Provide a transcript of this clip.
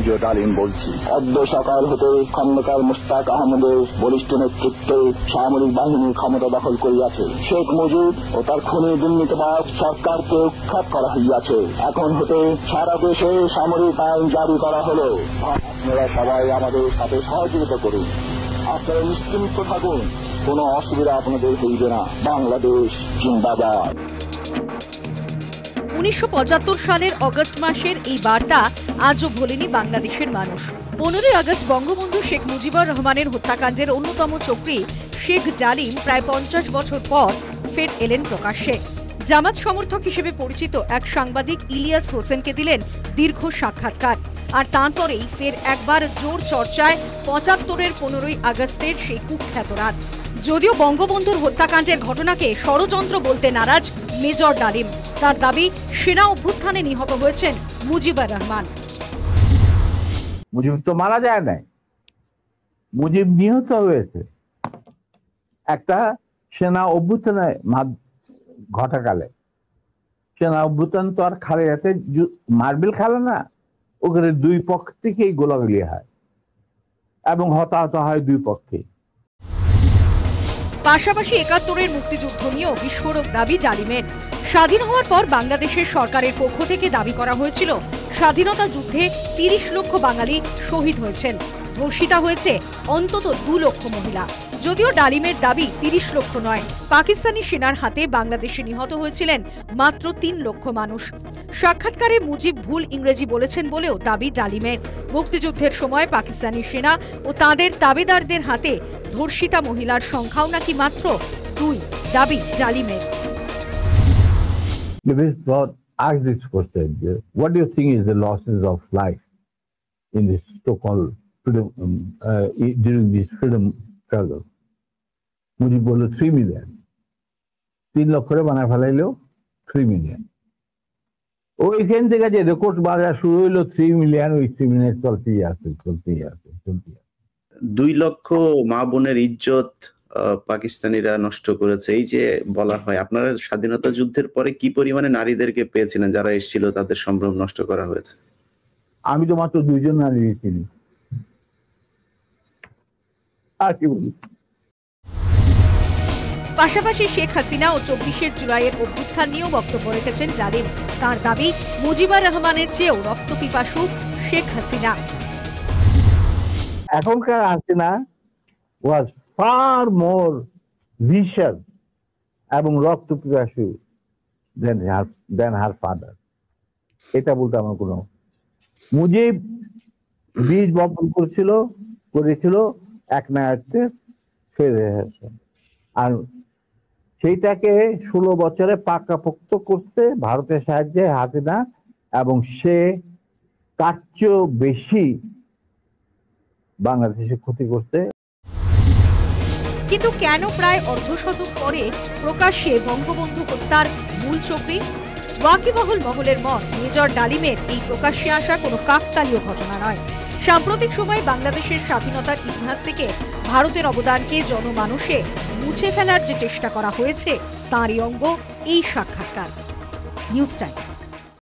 Major ডালিম বলছি। অদ্য সকাল হতে খন্দকার মুশতাক আহমদের বলিষ্ঠ নেতৃত্বে সামরিক বাহিনী ক্ষমতা দখল করিয়াছে। শেখ মুজিব ও তার খুনি দুর্নীতিবাজ সরকারকে উৎখাত করা হইয়াছে। এখন হতে সারা দেশে সামরিক আইন জারি করা হলো। আপনারা সবাই আমাদের সাথে সহযোগিতা করুন। আপনারা নিশ্চিন্ত থাকুন, কোনো অসুবিধা আপনাদের হইবে না। বাংলাদেশ জিন্দাবাদ। 1975 সালের অগস্ট মাসের এই বার্তা আজও ভোলেনি বাংলাদেশের মানুষ। 15 আগস্ট বঙ্গবন্ধু শেখ মুজিবুর রহমানের হত্যাকাণ্ডের অন্যতম চক্রী শেখ ডালিম প্রায় 50 বছর পর ফের এলেন প্রকাশ্যে। জামাত সমর্থক হিসেবে পরিচিত এক সাংবাদিক ইলিয়াস হোসেনকে দিলেন দীর্ঘ সাক্ষাৎকার। আর তারপরেই ফের একবার জোর চর্চায় 75-এর 15 আগস্টের সেই কুখ্যাত রাত। যদিও বঙ্গবন্ধুর হত্যাকাণ্ডের ঘটনাকে ষড়যন্ত্র বলতে নারাজ মেজর ডালিম। তার দাবি, সেনা অভ্যুত্থানে নিহত হয়েছেন মুজিবুর রহমান। মুজিব তো মারা যায় নাই, মুজিব নিহত হয়েছে একটা সেনা অভ্যুত্থানে ঘটাকালে। সেনা অভ্যুত্থান তো আর খালেদাতে মার্বেল খেলে না, ওখানে দুই পক্ষ থেকেই গোলাগুলি হয় এবং হতাহত হয় দুই পক্ষে। পাশাপাশি 71-এর মুক্তিযুদ্ধ নিয়েও বিস্ফোরক দাবি ডালিমের। স্বাধীন হওয়ার পর বাংলাদেশের সরকারের পক্ষ থেকে দাবি করা হয়েছিল স্বাধীনতা যুদ্ধে 30 লক্ষ বাঙালি শহীদ হয়েছেন, ধর্ষিতা হয়েছে অন্তত 2 লক্ষ মহিলা। যদিও ডালিমের দাবি 30 লক্ষ নয়, পাকিস্তানি সেনার হাতে বাংলাদেশে নিহত হয়েছিলেন মাত্র 3 লক্ষ মানুষ। সাক্ষাৎকারে মুজিব ভুল ইংরেজি বলেছেন বলেও দাবি ডালিমের। মুক্তিযুদ্ধের সময় পাকিস্তানি সেনা ও তাদের তাবেদারদের হাতে ধর্ষিতা মহিলার সংখ্যাও নাকি মাত্র 2, দাবি ডালিমের। Ask this question: what do you think is the losses of life in this so-called freedom during this freedom struggle? Mujib বলল 3 মিলিয়ন। 3 লক্ষ করে বানায় ফেলাইলেও 3 মিলিয়ন। ওইখান থেকে যে রেকর্ড বাজার শুরু হইলো 3 মিলিয়ন, ওই 3 মিলিয়ন চলতেই আছে। 2 লক্ষ মা বোনের ইজ্জত পাকিস্তানিরা নষ্ট করেছে, এই যে বলা হয়, আপনারা স্বাধীনতা যুদ্ধের পরে কি পরিমাণে নারীদেরকে পেয়েছিলেন যারা এসেছিল, তাদের সম্ভ্রম নষ্ট করা হয়েছে? আমি তো মাত্র 2 জন নারী চিনি, আর কি বলি। পাশাপাশি শেখ হাসিনা ও 24 জুলাইয়ের অভ্যুত্থান নিয়েও বক্তব্য রেখেছেন ডালিম। তার দাবি, মুজিবুর রহমানের চেয়েও রক্তপিপাসু শেখ হাসিনা। এখনকার Hasina was far more vicious এবং রক্তপিপাসু than her father। এটা বলতে আমার কোনো, মুজিব বীজ বপন করেছিল এক নায়ককে ফেলে এসেছে, আর সেইটাকে 16 বছরে পাকাপোক্ত করতে ভারতের সাহায্যে হাসিনা, এবং সে তার চেয়েও বেশি বাংলাদেশে ক্ষতি করতে। কিন্তু কেন প্রায় অর্ধশতক পরে প্রকাশ্যে বঙ্গবন্ধু হত্যার মূল চক্রী? ওয়াকিবহুল মহলের মত, মেজর ডালিমের এই প্রকাশ্যে আসা কোনো কাকতালীয় ঘটনা নয়। সাম্প্রতিক সময়ে বাংলাদেশের স্বাধীনতার ইতিহাস থেকে ভারতের অবদানকে জনমানসে মুছে ফেলার যে চেষ্টা করা হয়েছে, তারই অঙ্গ এই সাক্ষাৎকার। News time.